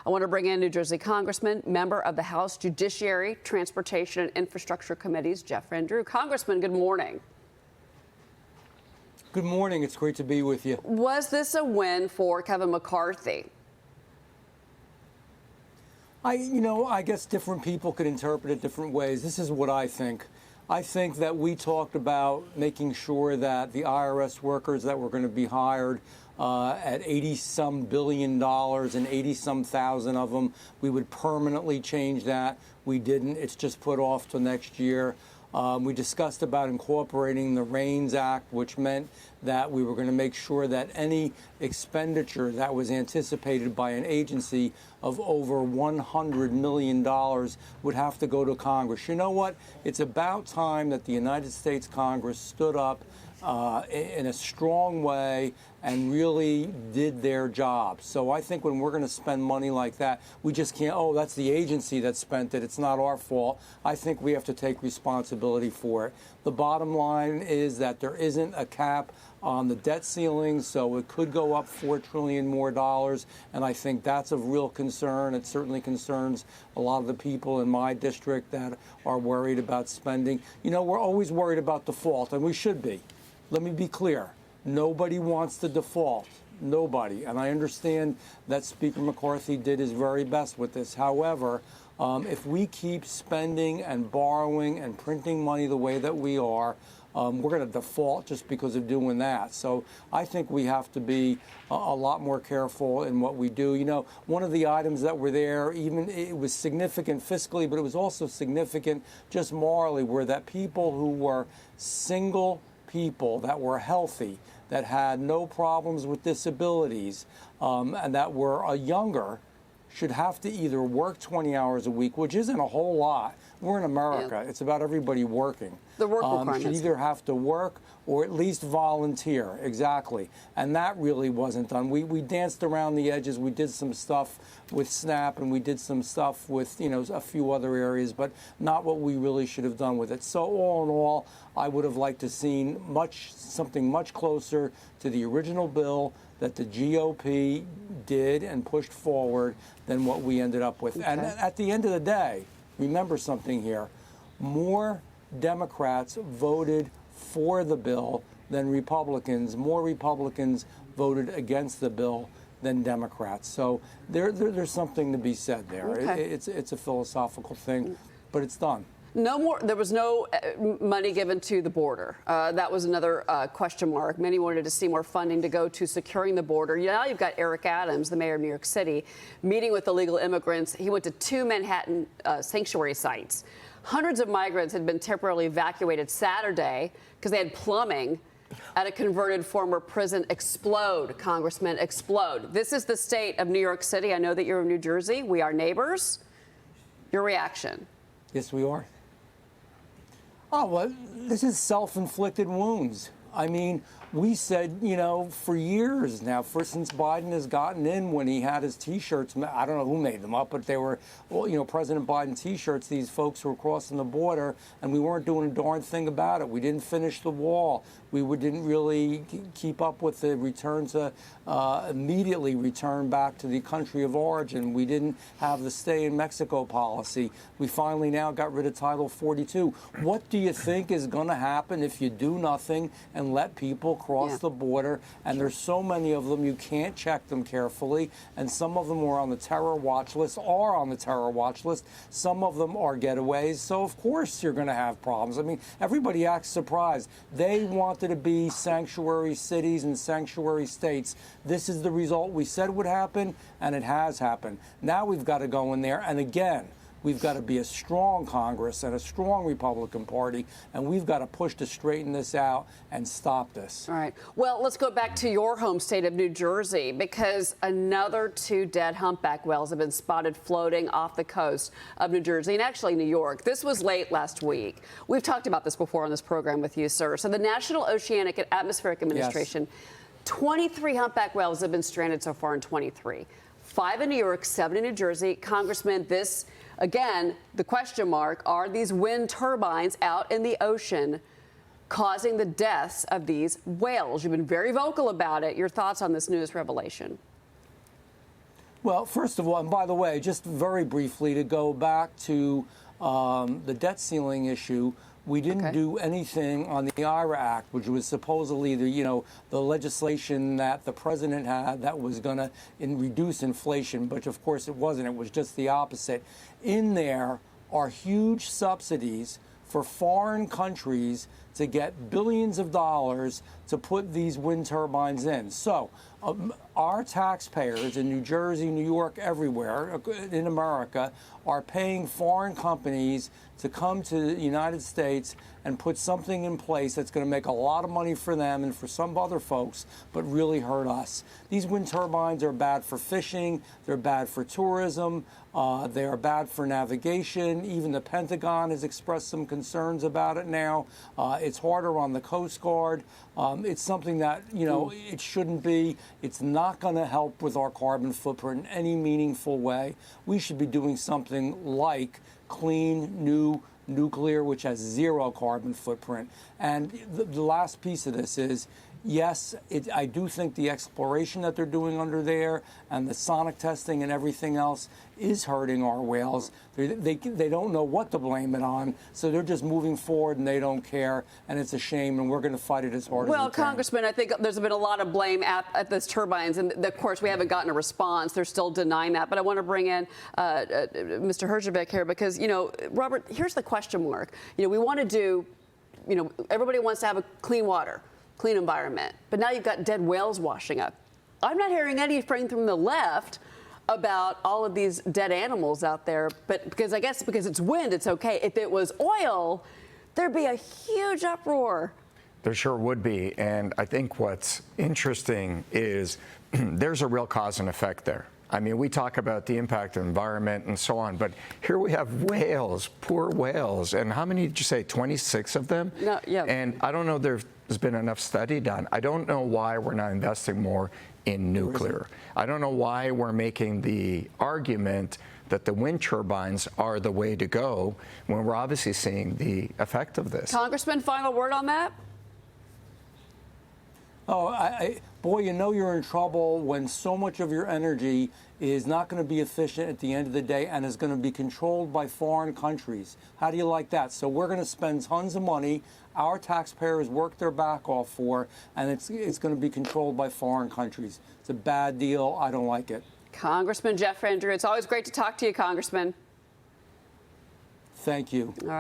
I want to bring in New Jersey Congressman, member of the House Judiciary, Transportation, and Infrastructure Committees, Jeff Van Drew. Congressman, good morning. Good morning. It's great to be with you. Was this a win for Kevin McCarthy? I guess different people could interpret it different ways. This is what I think. I think that we talked about making sure that the IRS workers that were going to be hired at $80-some billion and 80-some thousand of them, we would permanently change that. We didn't. It's just put off till next year. We discussed about incorporating the REINS Act, which meant that we were going to make sure that any expenditure that was anticipated by an agency of over $100 million would have to go to Congress. You know what? It's about time that the United States Congress stood up in a strong way and really did their job. So I think when we're going to spend money like that, we just can't, oh, that's the agency that spent it, it's not our fault. I think we have to take responsibility for it. The bottom line is that there isn't a cap on the debt ceiling, so it could go up $4 trillion more, and I think that's of real concern. It certainly concerns a lot of the people in my district that are worried about spending. You know, we're always worried about default, and we should be. Let me be clear. Nobody wants to default. Nobody. And I understand that Speaker McCarthy did his very best with this. However, if we keep spending and borrowing and printing money the way that we are, we're going to default just because of doing that. So I think we have to be a lot more careful in what we do. You know, one of the items that were there, even it was significant fiscally, but it was also significant just morally, were that people who were single people that were healthy, that had no problems with disabilities, and that were younger, should have to either work 20 hours a week, which isn't a whole lot. We're in America. Yeah. It's about everybody working. The work requirements. Should either have to work or at least volunteer. Exactly. And that really wasn't done. We danced around the edges. We did some stuff with SNAP, and we did some stuff with, you know, a few other areas, but not what we really should have done with it. So all in all, I would have liked to seen something much closer to the original bill that the GOP did and pushed forward than what we ended up with. Okay. And at the end of the day, remember something here. More Democrats voted for the bill than Republicans. More Republicans voted against the bill than Democrats. So there's something to be said there. Okay. It's a philosophical thing, but it's done. No more. There was no money given to the border. That was another question mark. Many wanted to see more funding to go to securing the border. Now you've got Eric Adams, the mayor of New York City, meeting with illegal immigrants. He went to 2 Manhattan sanctuary sites. Hundreds of migrants had been temporarily evacuated Saturday because they had plumbing at a converted former prison explode. Congressman, explode. This is the state of New York City. I know that you're in New Jersey. We are neighbors. Your reaction? Yes, we are. Oh, well, this is self-inflicted wounds. I mean, we said, you know, for years now, since Biden has gotten in, when he had his T-shirts, I don't know who made them up, but they were, well, you know, President Biden T-shirts, these folks who were crossing the border, and we weren't doing a darn thing about it. We didn't finish the wall. We didn't really keep up with the return to immediately return back to the country of origin. We didn't have the stay in Mexico policy. We finally now got rid of Title 42. What do you think is going to happen if you do nothing and let people cross the border? And there's so many of them, you can't check them carefully. And some of them are on the terror watch list, Some of them are getaways. So, of course, you're going to have problems. I mean, everybody acts surprised. They wanted to be sanctuary cities and sanctuary states. This is the result we said would happen, and it has happened. Now we've got to go in there, and again, we've got to be a strong Congress and a strong Republican Party, and we've got to push to straighten this out and stop this. All right. Well, let's go back to your home state of New Jersey, because another 2 dead humpback whales have been spotted floating off the coast of New Jersey and actually New York. This was late last week. We've talked about this before on this program with you, sir. So the National Oceanic and Atmospheric Administration, 23 humpback whales have been stranded so far in 23. 5 in New York, 7 in New Jersey. Congressman, this, again, the question mark, are these wind turbines out in the ocean causing the deaths of these whales? You've been very vocal about it. Your thoughts on this news revelation? Well, first of all, and by the way, just very briefly to go back to the debt ceiling issue, we didn't do anything on the IRA Act, which was supposedly the legislation that the president had that was going to reduce inflation, but of course it wasn't. It was just the opposite. In there are huge subsidies for foreign countries to get billions of dollars to put these wind turbines in. So our taxpayers in New Jersey, New York, everywhere in America are paying foreign companies to come to the United States and put something in place that's going to make a lot of money for them and for some other folks, but really hurt us. These wind turbines are bad for fishing, they're bad for tourism, they are bad for navigation. Even the Pentagon has expressed some concerns about it now. It's harder on the Coast Guard. It's something that, it shouldn't be. It's not going to help with our carbon footprint in any meaningful way. We should be doing something like clean, new nuclear, which has zero carbon footprint. And the last piece of this is, yes, I do think the exploration that they're doing under there and the sonic testing and everything else is hurting our whales. They don't know what to blame it on, so they're just moving forward and they don't care, and it's a shame, and we're going to fight it as hard as we can. Well, Congressman, I think there's been a lot of blame at those turbines, and of course we haven't gotten a response. They're still denying that, but I want to bring in Mr. Herzog here because, Robert, here's the question mark. We want to do, everybody wants to have a clean water, clean environment, but now you've got dead whales washing up. I'm not hearing anything from the left about all of these dead animals out there, but because it's wind, it's okay. If it was oil, there'd be a huge uproar. There sure would be, and I think what's interesting is there's a real cause and effect there. I mean, we talk about the impact of the environment and so on, but here we have whales, poor whales, and how many did you say, 26 of them? No, yeah. And I don't know there's been enough study done. I don't know why we're not investing more in nuclear. I don't know why we're making the argument that the wind turbines are the way to go when we're obviously seeing the effect of this. Congressman, final word on that? Oh, boy, you're in trouble when so much of your energy is not going to be efficient at the end of the day and is going to be controlled by foreign countries. How do you like that? So we're going to spend tons of money, our taxpayers work their back off for, and it's going to be controlled by foreign countries. It's a bad deal. I don't like it. Congressman Jeff Andrew, it's always great to talk to you, Congressman. Thank you. All right.